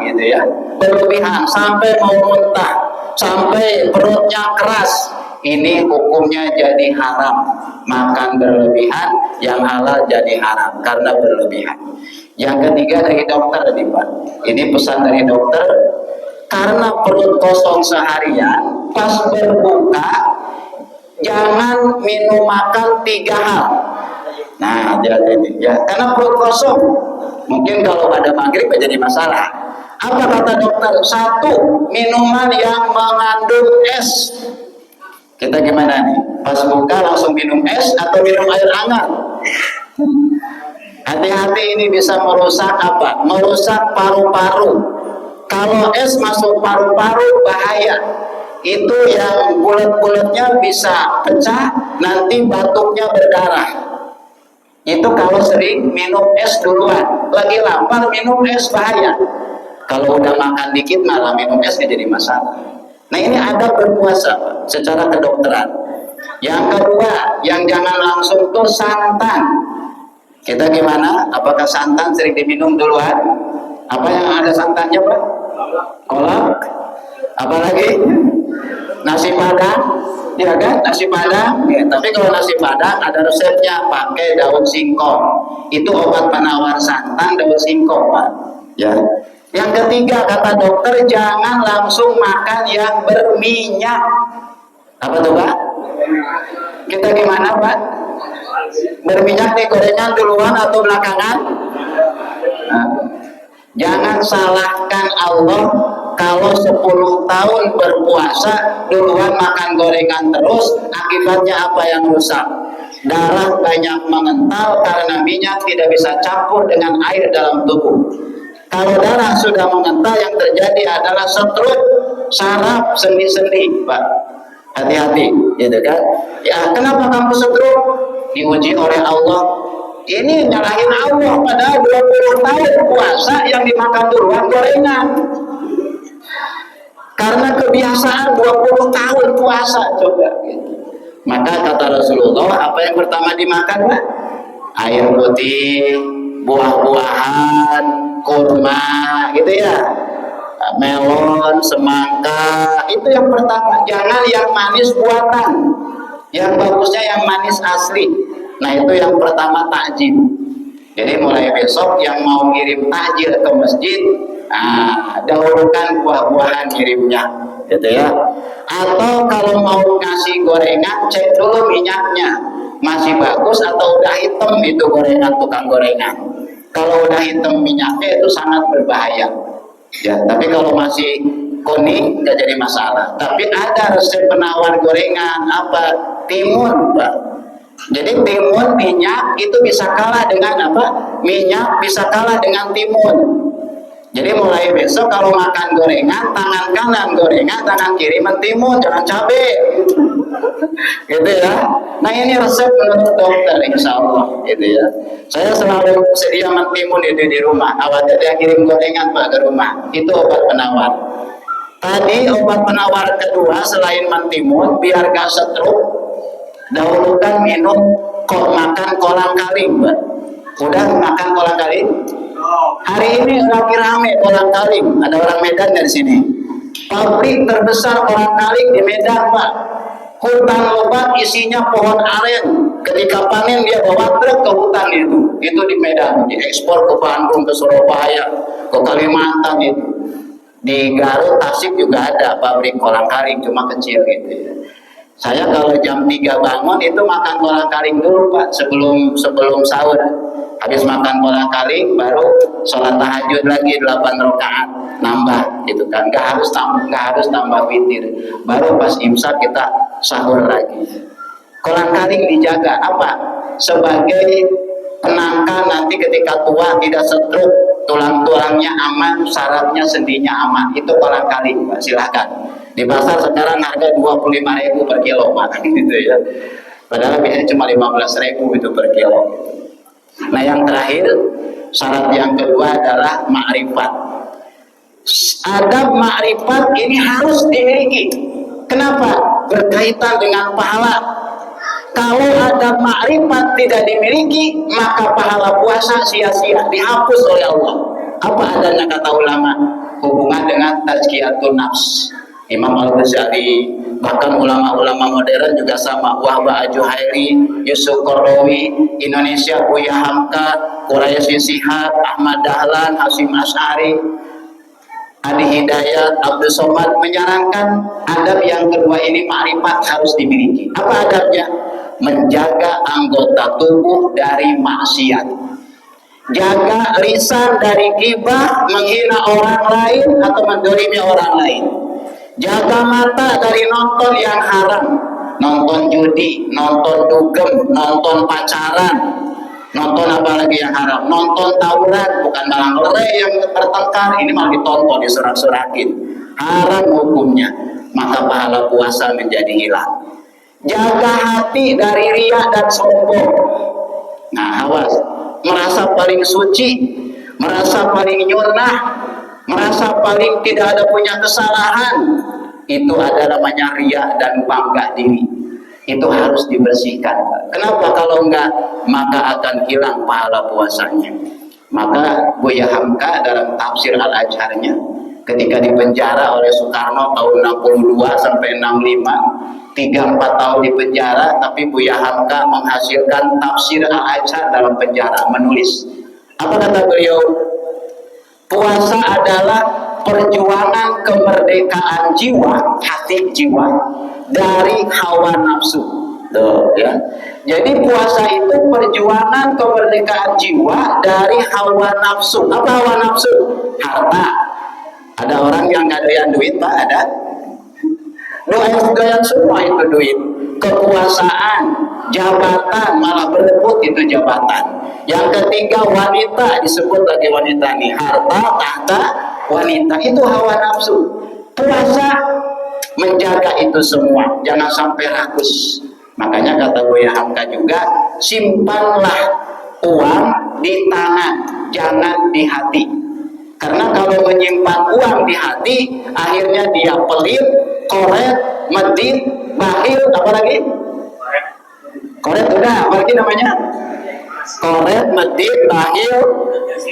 gitu ya, berlebihan sampai mau muntah, sampai perutnya keras, ini hukumnya jadi haram. Makan berlebihan, yang halal jadi haram karena berlebihan. Yang ketiga dari dokter nih Pak, ini pesan dari dokter, karena perut kosong seharian, pas berbuka jangan minum makan 3 hal. Nah, jadi ya, karena perut kosong, mungkin kalau ada maghrib jadi masalah. Apa kata dokter? 1, minuman yang mengandung es. Kita gimana nih? Pas buka langsung minum es atau minum air hangat? Hati-hati, ini bisa merusak apa? Merusak paru-paru. Kalau es masuk paru-paru bahaya. Itu yang bulat-bulatnya bisa pecah, nanti batuknya berdarah. Itu kalau sering minum es duluan. Lagi lapar minum es bahaya. Kalau udah makan dikit malah minum es jadi masalah. Nah, ini ada berpuasa Pak, secara kedokteran. Yang kedua, yang jangan langsung tuh santan. Kita gimana? Apakah santan sering diminum duluan? Apa yang ada santannya Pak? Kolak. Apalagi? Nasi padang. Ya kan? Nasi padang. Ya, tapi kalau nasi padang ada resepnya, pakai daun singkong. Itu obat penawar santan, daun singkong Pak. Ya. Yang ketiga kata dokter, jangan langsung makan yang berminyak. Apa tuh Pak? Kita gimana Pak? Berminyak nih, gorengan duluan atau belakangan? Nah, jangan salahkan Allah kalau 10 tahun berpuasa duluan makan gorengan terus, akibatnya apa yang rusak? Darah banyak mengental karena minyak tidak bisa campur dengan air dalam tubuh. Kalau darah sudah mengental, yang terjadi adalah stroke, saraf, sendi-sendi, Pak. Hati-hati, gitu kan? Ya, kenapa kamu stroke? Diuji oleh Allah. Ini nyalahin Allah, padahal 20 tahun puasa yang dimakan duluan gorengan. Karena kebiasaan 20 tahun puasa, coba. Maka kata Rasulullah, apa yang pertama dimakan, Pak? Air putih, buah-buahan, kurma, gitu ya, melon, semangka, itu yang pertama. Jangan yang manis buatan, yang bagusnya yang manis asli. Nah, itu yang pertama, takjil. Jadi mulai besok yang mau ngirim takjil ke masjid, dahulukan buah-buahan kirimnya, gitu ya. Atau kalau mau ngasih gorengan, cek dulu minyaknya masih bagus atau udah hitam itu gorengan tukang gorengan. Kalau udah hitam minyaknya itu sangat berbahaya. Ya, tapi kalau masih kuning nggak jadi masalah. Tapi ada resep penawar gorengan apa? Timun, Pak. Jadi timun, minyak itu bisa kalah dengan apa? Minyak bisa kalah dengan timun. Jadi mulai besok kalau makan gorengan, tangan kanan gorengan, tangan kiri mentimun, jangan cabai. Gitu ya. Nah, ini resep menurut dokter, insya Allah, gitu ya. Saya selalu sedia mentimun itu di rumah. Awalnya dia kirim gorengan Pak ke rumah. Itu obat penawar. Tadi obat penawar kedua selain mentimun, biar gak stroke, dahulukan minum makan kolang kaling, Pak. Udah makan kolang kaling? Hari ini lagi rame kolang kaling. Ada orang Medan dari sini. Pabrik terbesar kolang kaling di Medan, Pak. Hutan lebat isinya pohon aren. Ketika panen dia bawa truk ke hutan itu di Medan, diekspor ke Bandung, ke Surabaya, ke Kalimantan itu. Di Garut, Tasik juga ada pabrik kolang kaling, cuma kecil gitu ya. Saya kalau jam 3 bangun itu makan kolang kaling dulu Pak, sebelum sahur. Habis makan kolang kaling baru sholat tahajud lagi 8 rakaat nambah gitu kan. Gak harus tambah witir. Baru pas imsak kita sahur lagi. Kolang kaling dijaga apa? Sebagai penangkal nanti ketika tua tidak stroke, tulang-tulangnya aman, sarafnya, sendinya aman. Itu kolang kaling Pak, silahkan. Di pasar sekarang harga 25.000 per kilo Pak, gitu ya. Padahal biasanya cuma 15.000 itu per kilo. Nah, yang terakhir, syarat yang kedua adalah ma'rifat. Adab ma'rifat ini harus dimiliki. Kenapa? Berkaitan dengan pahala. Kalau adab ma'rifat tidak dimiliki, maka pahala puasa sia-sia, dihapus oleh Allah. Apa adanya kata ulama? dengan tazkiyatun nafs. Imam Al-Ghazali, bahkan ulama-ulama modern juga sama. Wahba Ajuhairi, Yusuf Qaradawi, Indonesia Buya Hamka, Quraisy Shihab, Ahmad Dahlan, Hasyim Asy'ari, Adi Hidayat, Abdul Somad menyarankan adab yang kedua ini ma'rifat harus dimiliki. Apa adabnya? Menjaga anggota tubuh dari maksiat. Jaga lisan dari ghibah, menghina orang lain atau mendolimi orang lain. Jaga mata dari nonton yang haram, nonton judi, nonton dugem, nonton pacaran, nonton apa lagi yang haram, nonton tawuran, bukan malang lere yang bertengkar, ini malah ditonton, disorak-sorakin, haram hukumnya, maka pahala puasa menjadi hilang. Jaga hati dari riya dan sombong. Nah, awas, merasa paling suci, merasa paling nyunah, merasa paling tidak ada punya kesalahan, itu ada namanya riya dan bangga diri. Itu harus dibersihkan. Kenapa? Kalau enggak, maka akan hilang pahala puasanya. Maka Buya Hamka dalam tafsir Al-Azharnya, ketika dipenjara oleh Soekarno tahun 62 sampai 65, 3-4 tahun di penjara, tapi Buya Hamka menghasilkan tafsir Al-Azhar dalam penjara, menulis. Apa kata beliau? Puasa adalah perjuangan kemerdekaan jiwa, hati jiwa dari hawa nafsu. Tuh, ya. Jadi puasa itu perjuangan kemerdekaan jiwa dari hawa nafsu. Apa hawa nafsu? Harta. Ada orang yang nggak doyan duit, Pak? Ada? Doyan semua itu duit. Kekuasaan, jabatan, malah berebut itu jabatan. Yang ketiga wanita, disebut lagi wanita nih, harta, tahta, wanita, itu hawa nafsu. Puasa menjaga itu semua, jangan sampai rakus. Makanya kata Buya Hamka juga, simpanlah uang di tangan, jangan di hati. Karena kalau menyimpan uang di hati, akhirnya dia pelit, koret, medit, bakhil, apa lagi? Koret udah, apa lagi namanya? Koret, medit, bakhil,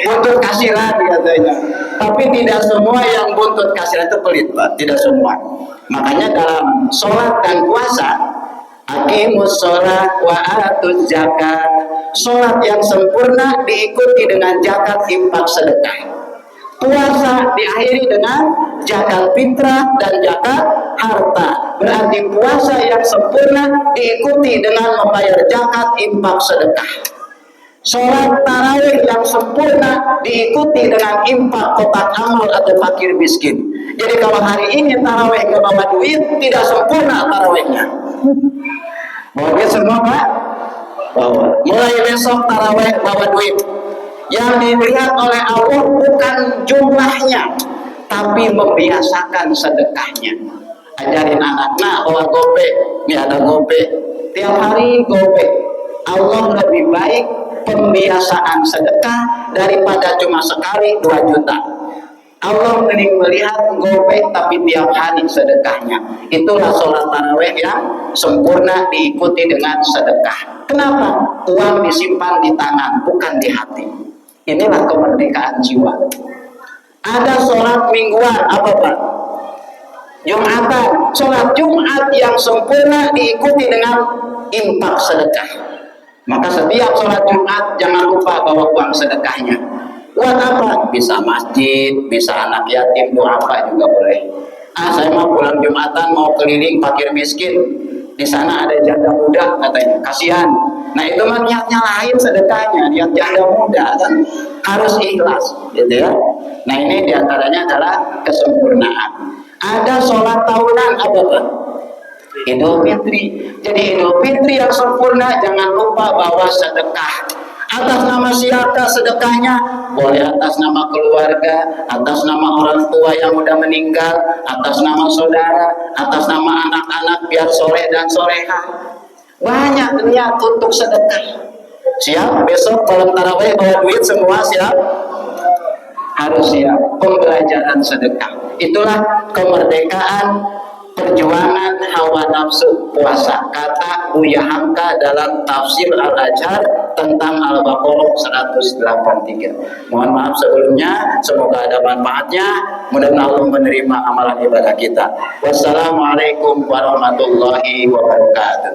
buntut kasiran katanya. Tapi tidak semua yang buntut kasiran itu pelit, Pak. Tidak semua. Makanya dalam sholat dan puasa, aqimus sholat wa atuz zakat. Sholat yang sempurna diikuti dengan zakat, infak, sedekah. Puasa diakhiri dengan zakat fitrah dan zakat harta. Berarti puasa yang sempurna diikuti dengan membayar zakat, infak, sedekah. Sholat tarawih yang sempurna diikuti dengan infak, kotak amal atau fakir miskin. Jadi kalau hari ini tarawih ke bawa duit, tidak sempurna tarawihnya. Bawa duit semua, Pak? Bawa. Mulai besok tarawih bawa duit. Yang dilihat oleh Allah bukan jumlahnya, tapi membiasakan sedekahnya. Ajarin anak, nah bawa gope, ini ada gope, tiap hari gope. Allah lebih baik pembiasaan sedekah daripada cuma sekali 2 juta. Allah mending melihat gope tapi tiap hari sedekahnya. Itulah sholat tarawih yang sempurna diikuti dengan sedekah. Kenapa? Uang disimpan di tangan, bukan di hati. Inilah kemerdekaan jiwa. Ada sholat mingguan, apa Pak? Jumatan. Sholat Jumat yang sempurna diikuti dengan infak sedekah. Maka setiap sholat Jumat jangan lupa bawa uang sedekahnya. Buat apa? Bisa masjid, bisa anak yatim, doa apa juga boleh. Saya mau pulang Jumatan, mau keliling fakir miskin. Di sana ada janda muda katanya, kasihan. Nah itu mah niatnya lain sedekahnya, niat janda muda kan harus ikhlas, gitu ya. Nah ini diantaranya adalah kesempurnaan. Ada sholat tahunan apa Pak? Idul Fitri. Jadi Idul Fitri yang sempurna jangan lupa bawa sedekah. Atas nama siapa sedekahnya? Boleh atas nama keluarga, atas nama orang tua yang udah meninggal, atas nama saudara, atas nama anak-anak biar soleh dan soleha. Banyak niat untuk sedekah. Siap? Besok malam tarawih bawa duit semua siap? Harus siap. Pembelajaran sedekah. Itulah kemerdekaan perjuangan hawa nafsu puasa. Kata Buya Hamka dalam tafsir Al-Azhar, tentang Al-Baqarah 183. Mohon maaf sebelumnya, semoga ada manfaatnya. Mudah-mudahan Allah menerima amalan ibadah kita. Wassalamualaikum warahmatullahi wabarakatuh.